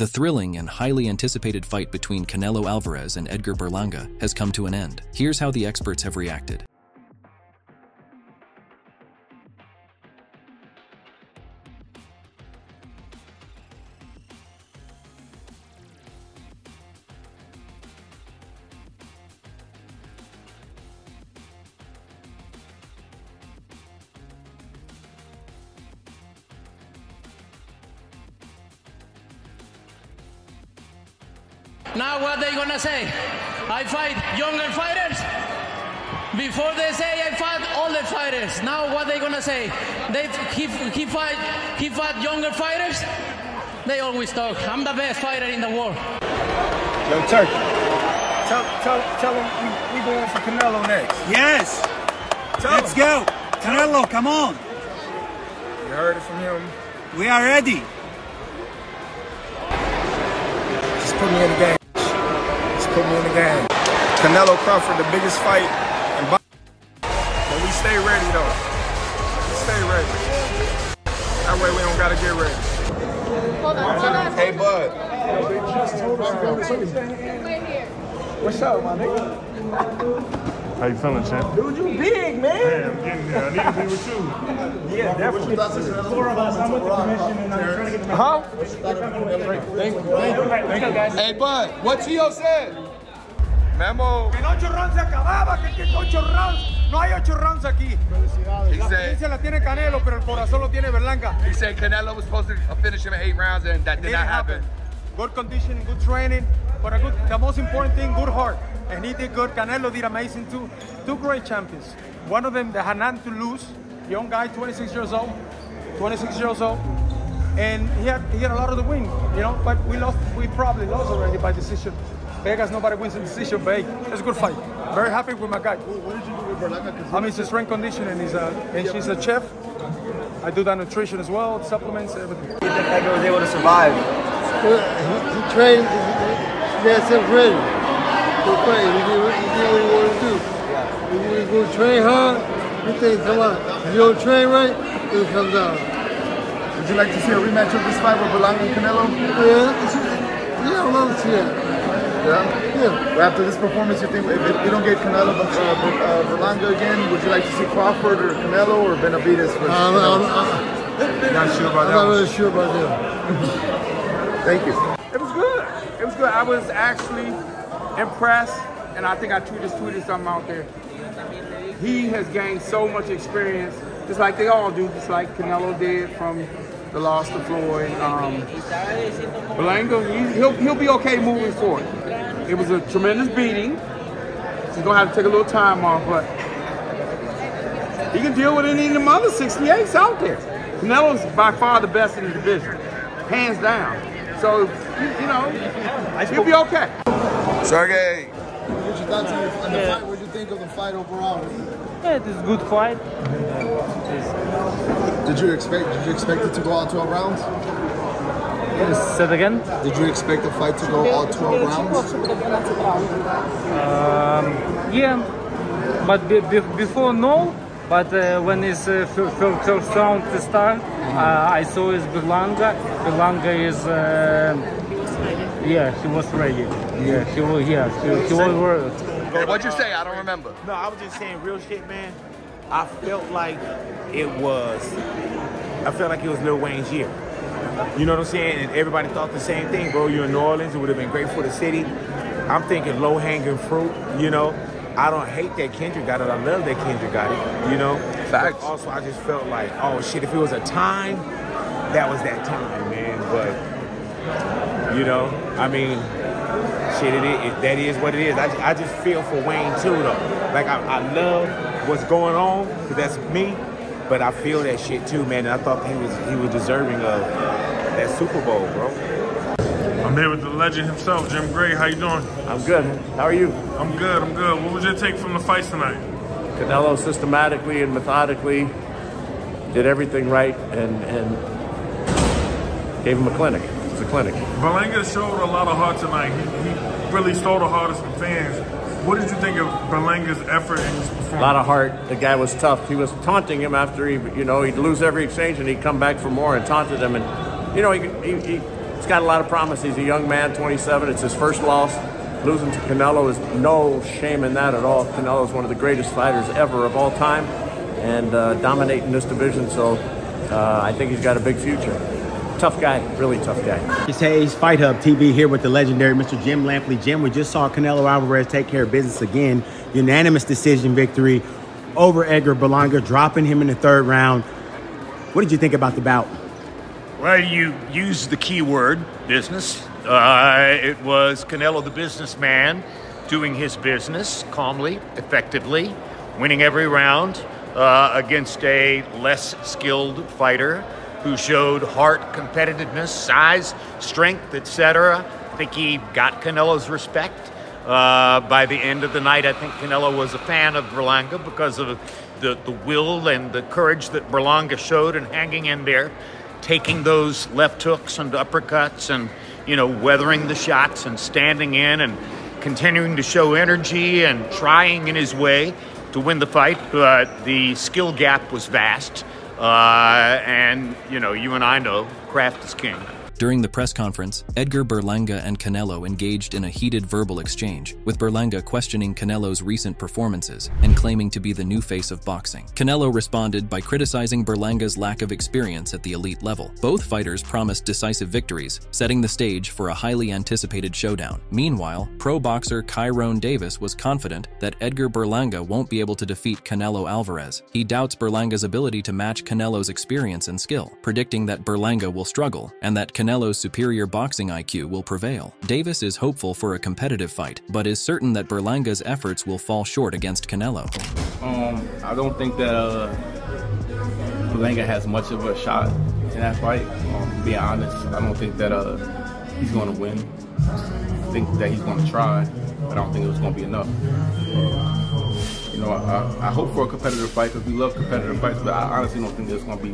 The thrilling and highly anticipated fight between Canelo Alvarez and Edgar Berlanga has come to an end. Here's how the experts have reacted. Now what they gonna say? I fight younger fighters? Before they say I fight older fighters. Now what they gonna say? He fought younger fighters? They always talk. I'm the best fighter in the world. Yo, Turkey, tell them we going for Canelo next. Yes. Let's go. Canelo, come on. You heard it from him. We are ready. Just put me in the game. Just put me in the game. Canelo Crawford, the biggest fight in boxing. But we stay ready though. We stay ready. That way we don't gotta get ready. Hold on. Hey, bud. What's up, my nigga? How you feeling, champ? Dude, you big, man. Yeah, I'm getting there. I need to be with you. Yeah, definitely. Four of us. I'm with the commission and I'm trying to get the Huh? Thank you, guys. Hey, bud, what Tio said? Memo. En 8 rounds se acababa, que 8 rounds. No hay 8 rounds aquí. He said, Se la tiene Canelo, pero el corazón lo tiene Berlanga. he said Canelo was supposed to finish him in 8 rounds and that did not happen. Good conditioning, good training, but the most important thing, good heart. And he did good. Canelo did amazing too. Two great champions. One of them, the Hanan to lose, young guy, 26 years old. And he had a lot of the win, you know, but we probably lost already by decision. Vegas, nobody wins in decision, but hey, it's a good fight. Very happy with my guy. What did you do with Berlanga? I mean, it's strength conditioning, and she's a chef. I do that nutrition as well, supplements, everything. You think Edgar was able to survive? He trained, he got himself ready to fight. He did what he wanted to do. If you go train hard, you think come out. If you don't train right, it comes out. Would you like to see a rematch of this fight with Berlanga and Canelo? Yeah, I would love to see that. Yeah? Well, after this performance, you think if you don't get Canelo Berlanga again, would you like to see Crawford or Canelo or Benavidez? I'm not sure about that. I'm not really sure about that. Thank you. It was good. It was good. I was actually impressed, and I think I just tweeted something out there. He has gained so much experience, just like they all do, just like Canelo did from the loss to Floyd. Berlanga, he'll be okay moving forward. It was a tremendous beating. He's gonna have to take a little time off, but he can deal with any of them other 68s out there. Canelo's by far the best in the division, hands down. So, you know, he'll be okay. Sergey. What's your thoughts on the fight? What do you think of the fight overall? Yeah, it is a good fight. Did you expect it to go all 12 rounds? Say it again? Did you expect the fight to go all 12 rounds? Yeah, but before no. But when his first round start, I saw his Berlanga. Berlanga is, yeah, he was ready. Yeah, he was ready. What'd you say? I don't remember. No, I was just saying real shit, man. I felt like it was Lil Wayne's year. You know what I'm saying? And everybody thought the same thing, bro. You're in New Orleans, it would have been great for the city. I'm thinking low-hanging fruit, you know. I don't hate that Kendrick got it. I love that Kendrick got it, you know. Facts. But also, I just felt like, oh shit, if it was a time, that was that time, man. But, you know, I mean, shit, that is what it is. I just feel for Wayne too, though. Like, I love what's going on, because that's me. But I feel that shit too, man. And I thought he was deserving of that Super Bowl, bro. I'm here with the legend himself, Jim Gray. How you doing? I'm good. How are you? I'm good. What was your take from the fights tonight? Canelo systematically and methodically did everything right and gave him a clinic. It's a clinic. Berlanga showed a lot of heart tonight. He really stole the heart of some fans. What did you think of Berlanga's effort in his performance? A lot of heart. The guy was tough. He was taunting him after he'd lose every exchange and he'd come back for more and taunted him. And, you know, He's got a lot of promise. He's a young man, 27. It's his first loss. Losing to Canelo is no shame in that at all. Canelo is one of the greatest fighters ever of all time and dominating this division, so I think he's got a big future. Tough guy, really tough guy. It's Hayes, Fight Hub TV here with the legendary Mr. Jim Lampley. Jim, we just saw Canelo Alvarez take care of business again. Unanimous decision victory over Edgar Berlanga, dropping him in the 3rd round. What did you think about the bout? Well, you used the key word, business. It was Canelo the businessman doing his business calmly, effectively, winning every round against a less skilled fighter who showed heart, competitiveness, size, strength, etc. I think he got Canelo's respect. By the end of the night, I think Canelo was a fan of Berlanga because of the will and the courage that Berlanga showed in hanging in there, taking those left hooks and uppercuts and, you know, weathering the shots and standing in and continuing to show energy and trying in his way to win the fight. But the skill gap was vast. And, you know, you and I know craft is king. During the press conference, Edgar Berlanga and Canelo engaged in a heated verbal exchange, with Berlanga questioning Canelo's recent performances and claiming to be the new face of boxing. Canelo responded by criticizing Berlanga's lack of experience at the elite level. Both fighters promised decisive victories, setting the stage for a highly anticipated showdown. Meanwhile, pro boxer Kyrone Davis was confident that Edgar Berlanga won't be able to defeat Canelo Alvarez. He doubts Berlanga's ability to match Canelo's experience and skill, predicting that Berlanga will struggle and that Canelo's superior boxing IQ will prevail. Davis is hopeful for a competitive fight, but is certain that Berlanga's efforts will fall short against Canelo. I don't think that Berlanga has much of a shot in that fight. To be honest, I don't think that he's going to win. I think that he's going to try, but I don't think it was going to be enough. You know, I hope for a competitive fight because we love competitive fights, but I honestly don't think there's going to be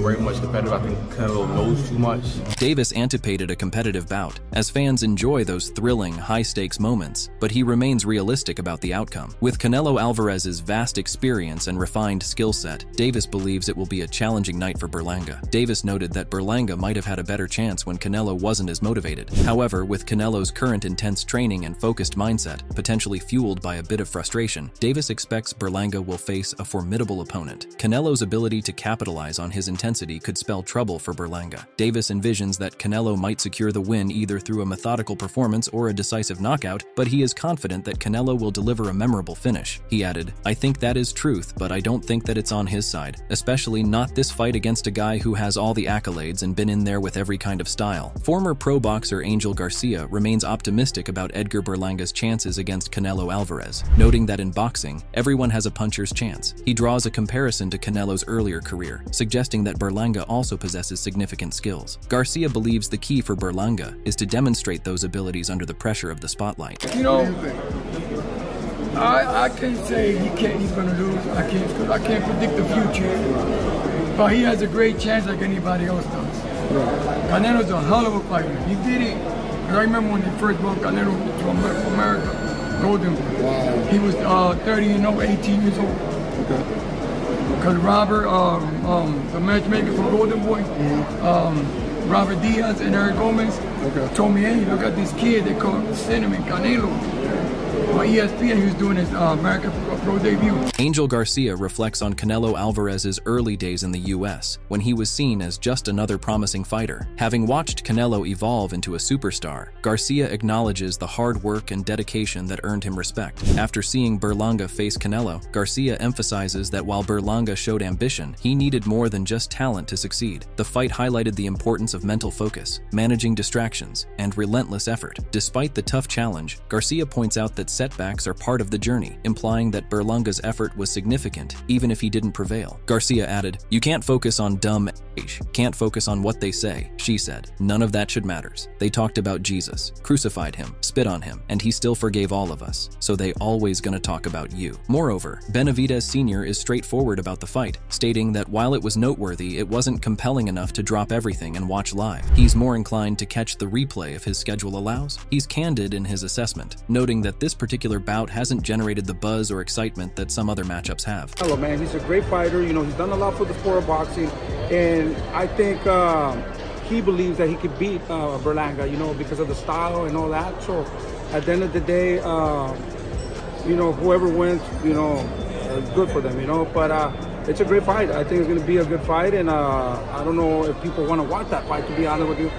very much competitive. I think Canelo knows too much. Davis anticipated a competitive bout, as fans enjoy those thrilling, high-stakes moments, but he remains realistic about the outcome. With Canelo Alvarez's vast experience and refined skill set, Davis believes it will be a challenging night for Berlanga. Davis noted that Berlanga might have had a better chance when Canelo wasn't as motivated. However, with Canelo's current intense training and focused mindset, potentially fueled by a bit of frustration, Davis expects Berlanga will face a formidable opponent. Canelo's ability to capitalize on his intensity could spell trouble for Berlanga. Davis envisions that Canelo might secure the win either through a methodical performance or a decisive knockout, but he is confident that Canelo will deliver a memorable finish. He added, "I think that is truth, but I don't think that it's on his side, especially not this fight against a guy who has all the accolades and been in there with every kind of style." Former pro boxer Angel Garcia remains optimistic about Edgar Berlanga's chances against Canelo Alvarez, noting that in boxing, everyone has a puncher's chance. He draws a comparison to Canelo's earlier career, suggesting that Berlanga also possesses significant skills. Garcia believes the key for Berlanga is to demonstrate those abilities under the pressure of the spotlight. You know, I can't say he's going to lose. I can't, because I can't predict the future. But he has a great chance like anybody else does. Canelo's a hell of a fighter. He did it. I remember when they first brought Canelo to America. Golden Boy. Wow. He was 18 years old. Okay. Because Robert, the matchmaker for Golden Boy, Robert Diaz and Eric Gomez, told me, hey, look at this kid, they call him Cinnamon Canelo. On ESPN, he was doing his American Pro debut. Angel Garcia reflects on Canelo Alvarez's early days in the U.S., when he was seen as just another promising fighter. Having watched Canelo evolve into a superstar, Garcia acknowledges the hard work and dedication that earned him respect. After seeing Berlanga face Canelo, Garcia emphasizes that while Berlanga showed ambition, he needed more than just talent to succeed. The fight highlighted the importance of mental focus, managing distractions, and relentless effort. Despite the tough challenge, Garcia points out that setbacks are part of the journey, implying that Berlanga's effort was significant, even if he didn't prevail. Garcia added, "You can't focus on dumb can't focus on what they say," she said. "None of that should matters. They talked about Jesus, crucified him, spit on him, and he still forgave all of us, so they always gonna talk about you." Moreover, Benavidez Sr. is straightforward about the fight, stating that while it was noteworthy, it wasn't compelling enough to drop everything and watch live. He's more inclined to catch the replay if his schedule allows. He's candid in his assessment, noting that this particular bout hasn't generated the buzz or excitement that some other matchups have. Hello, man. He's a great fighter. You know, he's done a lot for the sport of boxing, and I think he believes that he could beat Berlanga, you know, because of the style and all that. So at the end of the day, you know, whoever wins, you know, good for them, you know. But it's a great fight. I think it's going to be a good fight, and I don't know if people want to watch that fight, to be honest with you.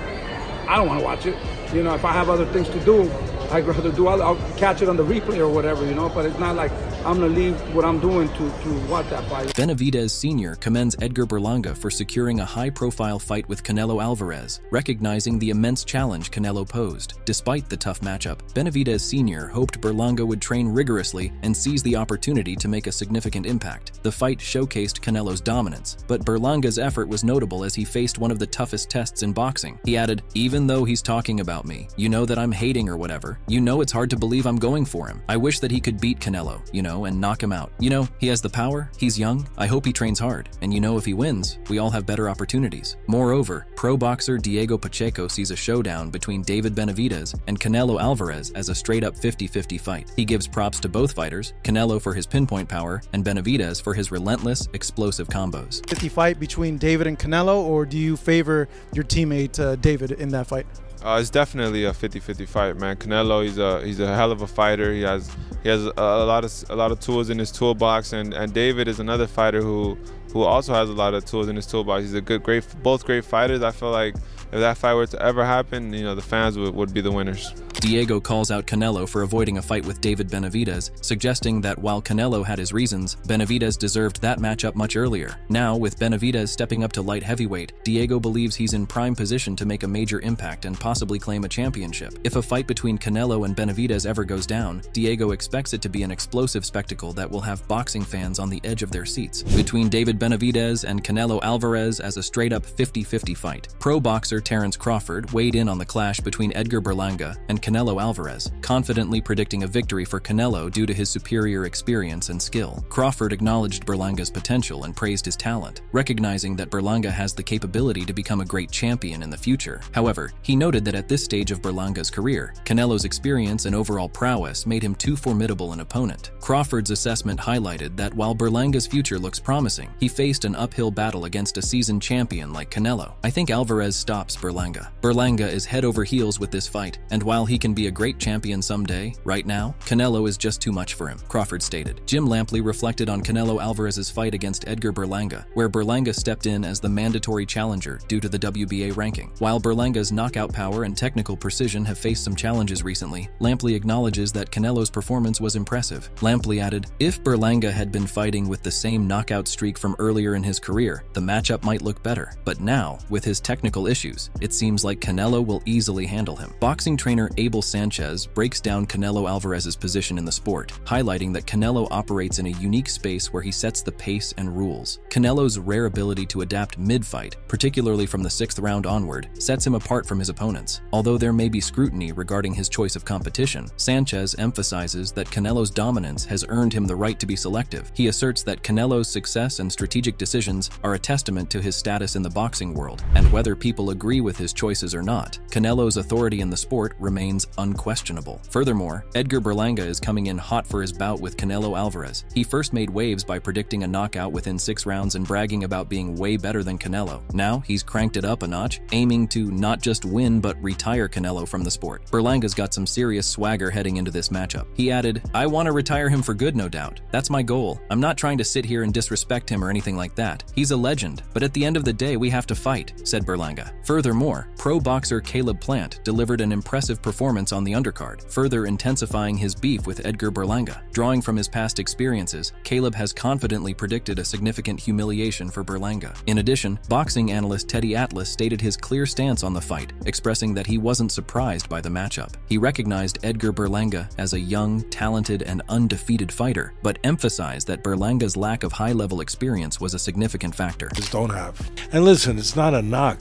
I don't want to watch it. You know, if I have other things to do, I'd rather do, I'll catch it on the replay or whatever, you know, but it's not like I'm going to leave what I'm doing to watch that fight. Benavidez Sr. commends Edgar Berlanga for securing a high-profile fight with Canelo Alvarez, recognizing the immense challenge Canelo posed. Despite the tough matchup, Benavidez Sr. hoped Berlanga would train rigorously and seize the opportunity to make a significant impact. The fight showcased Canelo's dominance, but Berlanga's effort was notable as he faced one of the toughest tests in boxing. He added, "Even though he's talking about me, you know that I'm hating or whatever. You know it's hard to believe I'm going for him. I wish that he could beat Canelo, you know, and knock him out. You know, he has the power, he's young, I hope he trains hard, and you know if he wins, we all have better opportunities." Moreover, pro boxer Diego Pacheco sees a showdown between David Benavidez and Canelo Alvarez as a straight-up 50-50 fight. He gives props to both fighters, Canelo for his pinpoint power, and Benavidez for his relentless, explosive combos. 50 fight between David and Canelo, or do you favor your teammate David in that fight? It's definitely a 50-50 fight, man. Canelo, he's a hell of a fighter. He has a lot of tools in his toolbox, and David is another fighter who also has a lot of tools in his toolbox. He's both great fighters. I feel like if that fight were to ever happen, you know, the fans would be the winners. Diego calls out Canelo for avoiding a fight with David Benavidez, suggesting that while Canelo had his reasons, Benavidez deserved that matchup much earlier. Now, with Benavidez stepping up to light heavyweight, Diego believes he's in prime position to make a major impact and possibly claim a championship. If a fight between Canelo and Benavidez ever goes down, Diego expects it to be an explosive spectacle that will have boxing fans on the edge of their seats. Between David Benavidez and Canelo Alvarez as a straight-up 50-50 fight, pro boxer Terence Crawford weighed in on the clash between Edgar Berlanga and Canelo Alvarez, confidently predicting a victory for Canelo due to his superior experience and skill. Crawford acknowledged Berlanga's potential and praised his talent, recognizing that Berlanga has the capability to become a great champion in the future. However, he noted that at this stage of Berlanga's career, Canelo's experience and overall prowess made him too formidable an opponent. Crawford's assessment highlighted that while Berlanga's future looks promising, he faced an uphill battle against a seasoned champion like Canelo. "I think Alvarez stops Berlanga. Berlanga is head over heels with this fight, and while he can be a great champion someday, right now, Canelo is just too much for him," Crawford stated. Jim Lampley reflected on Canelo Alvarez's fight against Edgar Berlanga, where Berlanga stepped in as the mandatory challenger due to the WBA ranking. While Berlanga's knockout power and technical precision have faced some challenges recently, Lampley acknowledges that Canelo's performance was impressive. Lampley added, "If Berlanga had been fighting with the same knockout streak from earlier in his career, the matchup might look better. But now, with his technical issues, it seems like Canelo will easily handle him." Boxing trainer Abel Sanchez breaks down Canelo Alvarez's position in the sport, highlighting that Canelo operates in a unique space where he sets the pace and rules. Canelo's rare ability to adapt mid-fight, particularly from the 6th round onward, sets him apart from his opponents. Although there may be scrutiny regarding his choice of competition, Sanchez emphasizes that Canelo's dominance has earned him the right to be selective. He asserts that Canelo's success and strategic decisions are a testament to his status in the boxing world, and whether people agree with his choices or not, Canelo's authority in the sport remains unquestionable. Furthermore, Edgar Berlanga is coming in hot for his bout with Canelo Alvarez. He first made waves by predicting a knockout within 6 rounds and bragging about being way better than Canelo. Now, he's cranked it up a notch, aiming to not just win but retire Canelo from the sport. Berlanga's got some serious swagger heading into this matchup. He added, "I want to retire him for good, no doubt. That's my goal. I'm not trying to sit here and disrespect him or anything like that. He's a legend, but at the end of the day, we have to fight," said Berlanga. Furthermore, pro boxer Caleb Plant delivered an impressive performance on the undercard, further intensifying his beef with Edgar Berlanga. Drawing from his past experiences, Caleb has confidently predicted a significant humiliation for Berlanga. In addition, boxing analyst Teddy Atlas stated his clear stance on the fight, expressing that he wasn't surprised by the matchup. He recognized Edgar Berlanga as a young, talented, and undefeated fighter, but emphasized that Berlanga's lack of high-level experience was a significant factor. Just don't have. And listen, it's not a knock.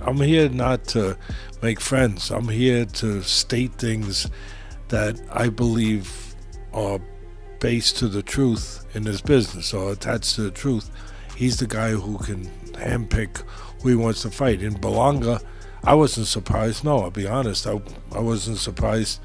I'm here not to make friends. I'm here to state things that I believe are based to the truth in this business, or attached to the truth. He's the guy who can handpick who he wants to fight. In Berlanga, I wasn't surprised. No, I'll be honest. I wasn't surprised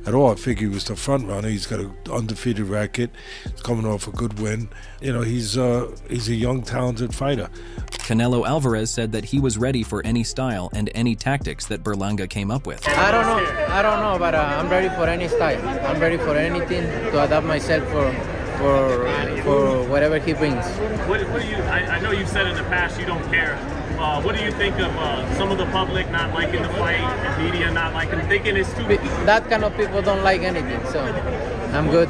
at all. I figured he was the front runner. He's got an undefeated record. He's coming off a good win. You know, he's a young, talented fighter. Canelo Alvarez said that he was ready for any style and any tactics that Berlanga came up with. I don't know, but I'm ready for any style. I'm ready for anything to adapt myself for whatever he brings. What do you? I know you've said in the past you don't care. What do you think of some of the public not liking the fight, and media not liking, thinking it's too? That kind of people don't like anything, so I'm good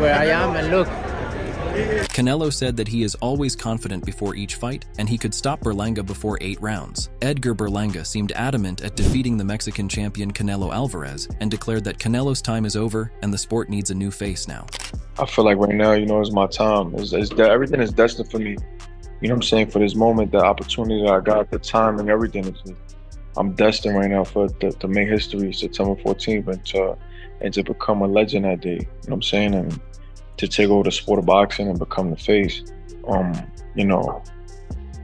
where I am, and look. Canelo said that he is always confident before each fight, and he could stop Berlanga before 8 rounds. Edgar Berlanga seemed adamant at defeating the Mexican champion Canelo Alvarez and declared that Canelo's time is over and the sport needs a new face now. I feel like right now, you know, is my time. Everything is destined for me. You know what I'm saying? For this moment, the opportunity that I got, the time and everything. I'm destined right now to make history September 14th and to become a legend that day. You know what I'm saying? And to take over the sport of boxing and become the face. You know,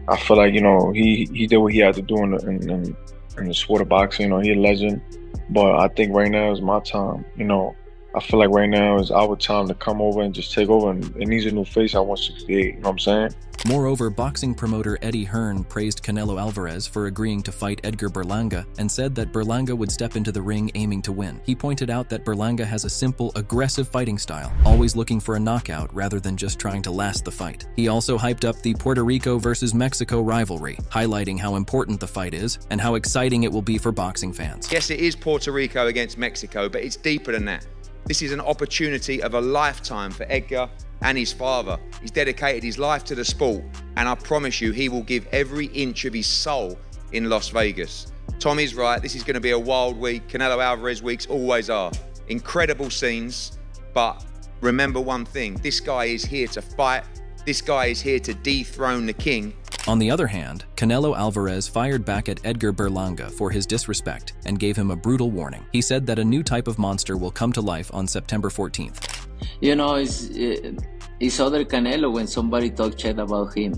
I feel like, you know, he did what he had to do in the sport of boxing. You know, he's a legend. But I think right now is my time. You know, I feel like right now is our time to come over and just take over. And he's a new face at 168. You know what I'm saying? Moreover, boxing promoter Eddie Hearn praised Canelo Alvarez for agreeing to fight Edgar Berlanga and said that Berlanga would step into the ring aiming to win. He pointed out that Berlanga has a simple, aggressive fighting style, always looking for a knockout rather than just trying to last the fight. He also hyped up the Puerto Rico versus Mexico rivalry, highlighting how important the fight is and how exciting it will be for boxing fans. Yes, it is Puerto Rico against Mexico, but it's deeper than that. This is an opportunity of a lifetime for Edgar and his father. He's dedicated his life to the sport, and I promise you he will give every inch of his soul in Las Vegas. Tommy's right, this is going to be a wild week. Canelo Alvarez weeks always are. Incredible scenes, but remember one thing, this guy is here to fight. This guy is here to dethrone the king. On the other hand, Canelo Alvarez fired back at Edgar Berlanga for his disrespect and gave him a brutal warning. He said that a new type of monster will come to life on September 14th. You know, it's other Canelo when somebody talks shit about him.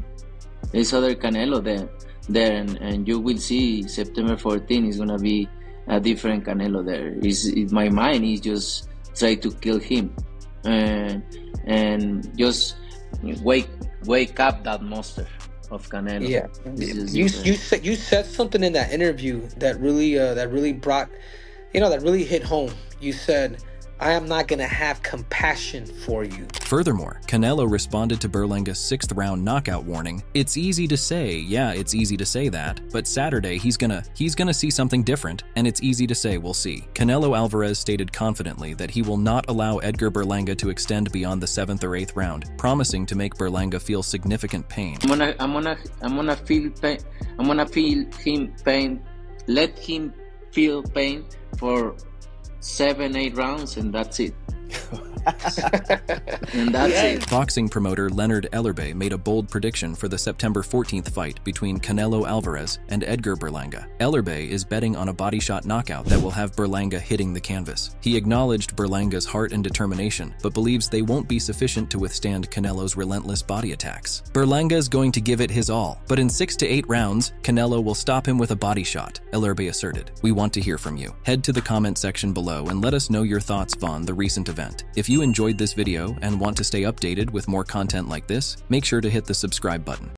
It's other Canelo there, and you will see September 14th is gonna be a different Canelo there. In my mind, he just try to kill him, and just wake up that monster of Canelo. Yeah, you said something in that interview that really brought, you know, that really hit home. You said, I am not going to have compassion for you. Furthermore, Canelo responded to Berlanga's 6th round knockout warning. It's easy to say, yeah, it's easy to say that, but Saturday he's gonna see something different, and it's easy to say we'll see. Canelo Alvarez stated confidently that he will not allow Edgar Berlanga to extend beyond the 7th or 8th round, promising to make Berlanga feel significant pain. I'm gonna feel pain. I'm gonna feel him pain. Let him feel pain for 7-8 rounds, and that's it. And that's it. Boxing promoter Leonard Ellerbe made a bold prediction for the September 14th fight between Canelo Alvarez and Edgar Berlanga. Ellerbe is betting on a body shot knockout that will have Berlanga hitting the canvas. He acknowledged Berlanga's heart and determination, but believes they won't be sufficient to withstand Canelo's relentless body attacks. Berlanga is going to give it his all, but in 6 to 8 rounds, Canelo will stop him with a body shot, Ellerbe asserted. We want to hear from you. Head to the comment section below and let us know your thoughts on the recent event. If you enjoyed this video and want to stay updated with more content like this, make sure to hit the subscribe button.